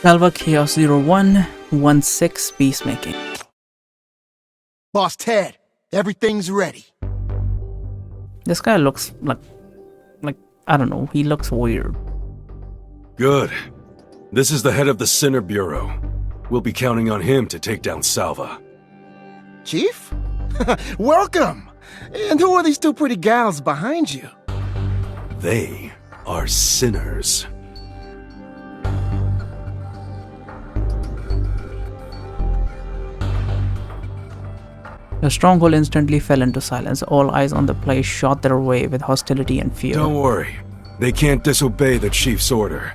SALVA Chaos 0116 Peacemaking. Boss Ted, everything's ready. This guy looks like I don't know, he looks weird. Good. This is the head of the Sinner Bureau. We'll be counting on him to take down SALVA. Chief? Welcome! And who are these two pretty gals behind you? They are sinners. The stronghold instantly fell into silence. All eyes on the place shot their way with hostility and fear. Don't worry. They can't disobey the Chief's order.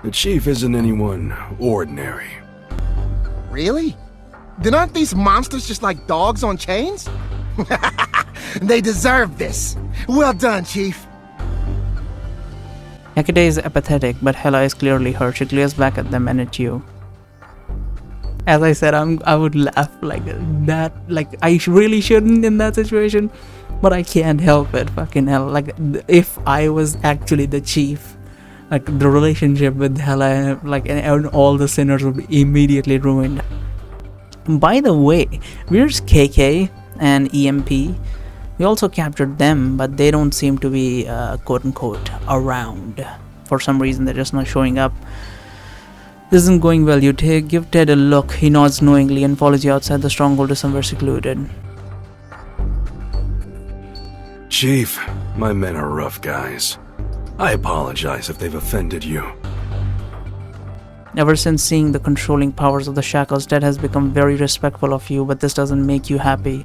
The Chief isn't anyone ordinary. Really? Then aren't these monsters just like dogs on chains? They deserve this. Well done, Chief. Hecate is apathetic, but Hela is clearly hurt. She glares back at them and at you. As I said, I would laugh like that. Like, I really shouldn't in that situation, but I can't help it. Fucking hell. Like, if I was actually the Chief, like, the relationship with Hela, like, and all the sinners would be immediately ruined. By the way, where's KK and EMP? We also captured them, but they don't seem to be, quote-unquote, around. For some reason, they're just not showing up. This isn't going well. You give Ted a look. He nods knowingly and follows you outside the stronghold to somewhere secluded. Chief, my men are rough guys. I apologize if they've offended you. Ever since seeing the controlling powers of the shackles, Ted has become very respectful of you, but this doesn't make you happy.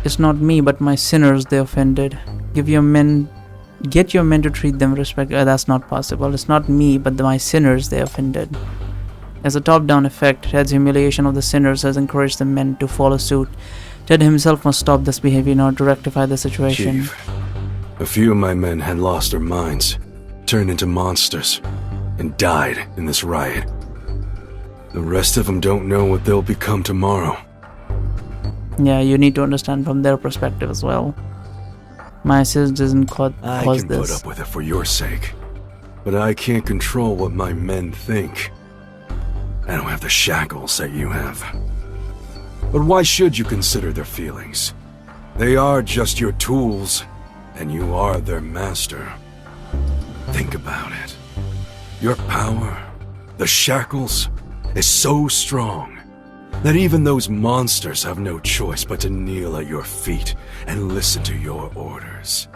It's not me, but my sinners they offended. Get your men to treat them respect. That's not possible. It's not me, but my sinners they offended. As a top-down effect, Ted's humiliation of the sinners has encouraged the men to follow suit. Ted himself must stop this behavior in order to rectify the situation. Chief, a few of my men had lost their minds, turned into monsters, and died in this riot. The rest of them don't know what they'll become tomorrow. Yeah, you need to understand from their perspective as well. My sis doesn't cause this. I can put up with it for your sake, but I can't control what my men think. I don't have the shackles that you have. But why should you consider their feelings? They are just your tools, and you are their master. Think about it. Your power, the shackles, is so strong that even those monsters have no choice but to kneel at your feet and listen to your orders.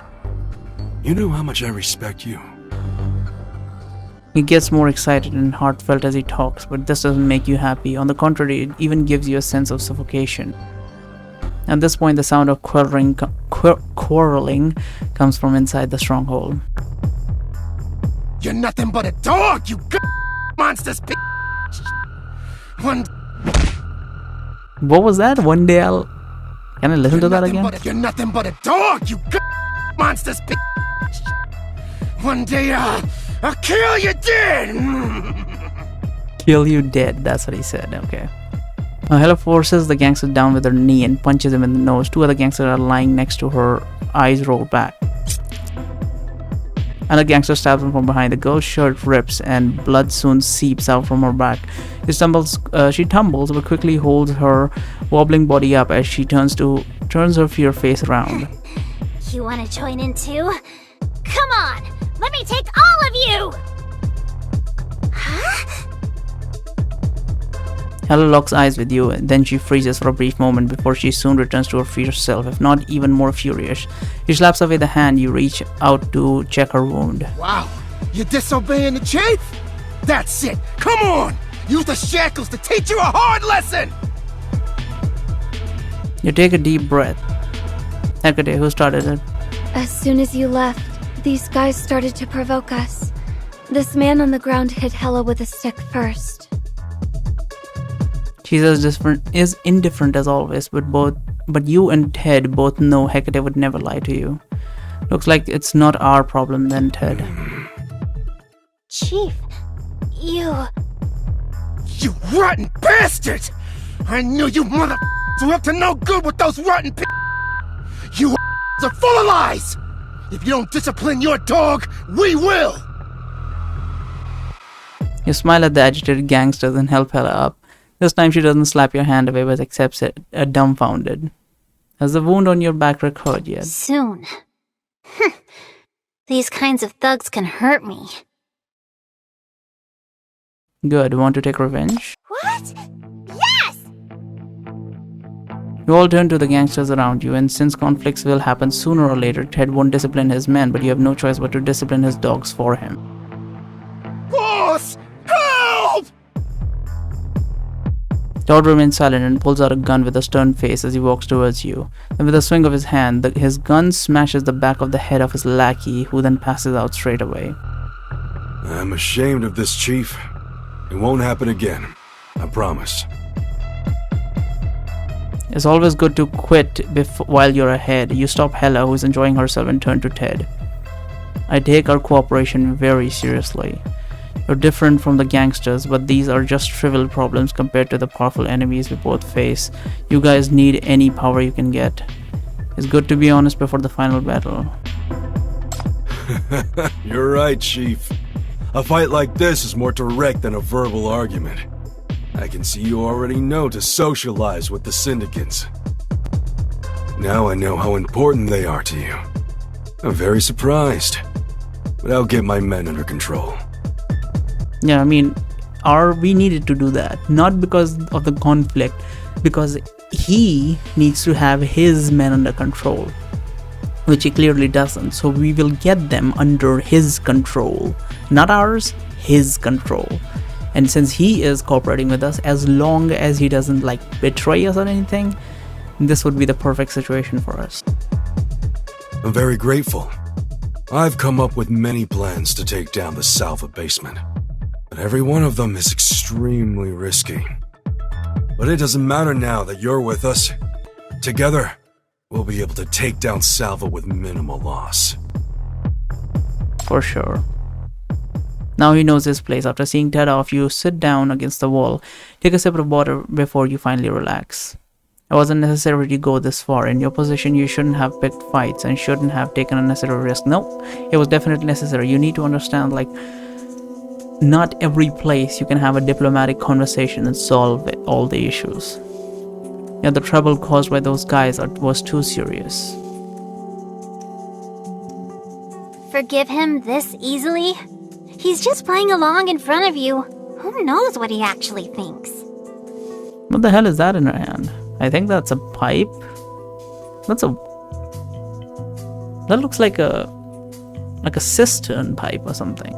You know how much I respect you. He gets more excited and heartfelt as he talks, but this doesn't make you happy. On the contrary, it even gives you a sense of suffocation. At this point, the sound of quarreling comes from inside the stronghold. You're nothing but a dog, you monsters. What was that? One day I'll... Can I listen to that again? You're nothing but a dog, you monsters. One day I'll kill you dead. Kill you dead, that's what he said, okay. Now Hela forces the gangster down with her knee and punches him in the nose. Two other gangsters are lying next to her, eyes rolled back. Another gangster stabs him from behind. The girl's shirt rips and blood soon seeps out from her back. She tumbles but quickly holds her wobbling body up as she turns her fear face around. You wanna join in too? Come on! Let me take all of you! Huh? Hela locks eyes with you, and then she freezes for a brief moment before she soon returns to her fierce self, if not even more furious. She slaps away the hand you reach out to check her wound. Wow, you're disobeying the chief? That's it, come on! Use the shackles to teach you a hard lesson! You take a deep breath. Hecate, who started it? As soon as you left, these guys started to provoke us. This man on the ground hit Hela with a stick first. She's is indifferent as always, but you and Ted both know Hecate would never lie to you. Looks like it's not our problem then, Ted. Chief, you rotten bastard! I knew you were up to no good with those rotten You are full of lies! If you don't discipline your dog, we will! You smile at the agitated gangsters and help Hella up. This time she doesn't slap your hand away but accepts it, dumbfounded. Has the wound on your back recovered yet? Soon. These kinds of thugs can hurt me. Good, want to take revenge? What? Yes! You all turn to the gangsters around you, and since conflicts will happen sooner or later, Ted won't discipline his men, but you have no choice but to discipline his dogs for him. Boss! Help! Todd remains silent and pulls out a gun with a stern face as he walks towards you. Then with a swing of his hand, his gun smashes the back of the head of his lackey, who then passes out straight away. I'm ashamed of this, Chief. It won't happen again. I promise. It's always good to quit while you're ahead. You stop Hella, who's enjoying herself, and turn to Ted. I take our cooperation very seriously. You're different from the gangsters, but these are just trivial problems compared to the powerful enemies we both face. You guys need any power you can get. It's good to be honest before the final battle. You're right, Chief. A fight like this is more direct than a verbal argument. I can see you already know to socialize with the syndicates. Now I know how important they are to you. I'm very surprised, but I'll get my men under control. Yeah, I mean, we needed to do that, not because of the conflict, because he needs to have his men under control, which he clearly doesn't. So we will get them under his control, not ours, his control. And since he is cooperating with us, as long as he doesn't betray us or anything, this would be the perfect situation for us. I'm very grateful. I've come up with many plans to take down the SALVA basement, but every one of them is extremely risky. But it doesn't matter now that you're with us. Together, we'll be able to take down SALVA with minimal loss. For sure. Now he knows his place. After seeing Ted off, you sit down against the wall, take a sip of water before you finally relax. It wasn't necessary to go this far. In your position, you shouldn't have picked fights and shouldn't have taken unnecessary risk. No, it was definitely necessary. You need to understand, not every place you can have a diplomatic conversation and solve all the issues. Yeah, the trouble caused by those guys was too serious. Forgive him this easily? He's just playing along in front of you. Who knows what he actually thinks? What the hell is that in her hand? I think that's a pipe. That looks like a cistern pipe or something.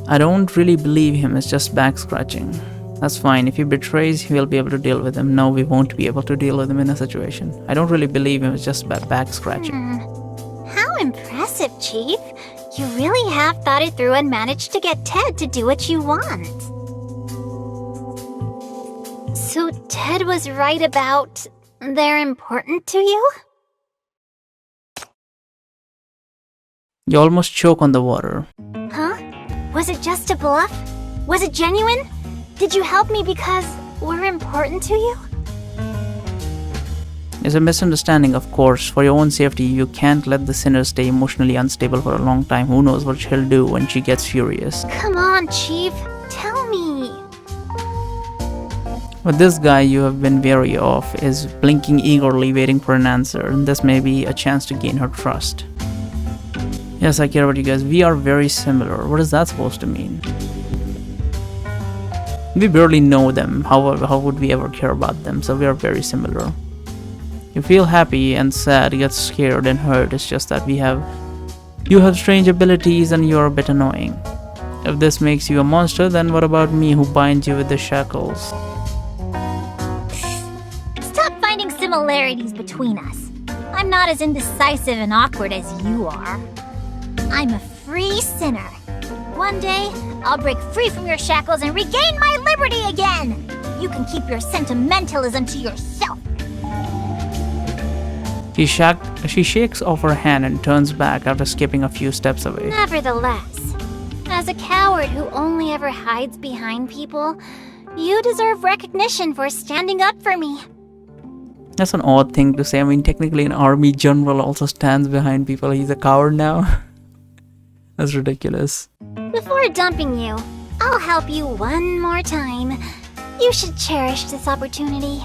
I don't really believe him. It's just back scratching. That's fine. If he betrays, we'll be able to deal with him. No, we won't be able to deal with him in a situation. I don't really believe him. It's just back scratching. How impressive, Chief. You really have thought it through and managed to get Ted to do what you want. So Ted was right about they're important to you? You almost choke on the water. Huh? Was it just a bluff? Was it genuine? Did you help me because we're important to you? It's a misunderstanding, of course. For your own safety, you can't let the sinner stay emotionally unstable for a long time. Who knows what she'll do when she gets furious. Come on, Chief. Tell me. But this guy you have been wary of is blinking eagerly, waiting for an answer, and this may be a chance to gain her trust. Yes, I care about you guys. We are very similar. What is that supposed to mean? We barely know them. How would we ever care about them? So we are very similar. You feel happy and sad, get scared and hurt. It's just that you have strange abilities and you're a bit annoying. If this makes you a monster, then what about me who binds you with the shackles? Stop finding similarities between us. I'm not as indecisive and awkward as you are. I'm a free sinner. One day, I'll break free from your shackles and regain my liberty again. You can keep your sentimentalism to yourself. She shakes off her hand and turns back after skipping a few steps away. Nevertheless, as a coward who only ever hides behind people, you deserve recognition for standing up for me. That's an odd thing to say. I mean, technically an army general also stands behind people. He's a coward now. That's ridiculous. Before dumping you, I'll help you one more time. You should cherish this opportunity.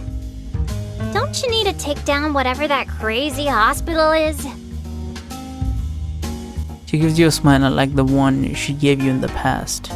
Don't you need to take down whatever that crazy hospital is? She gives you a smile like the one she gave you in the past.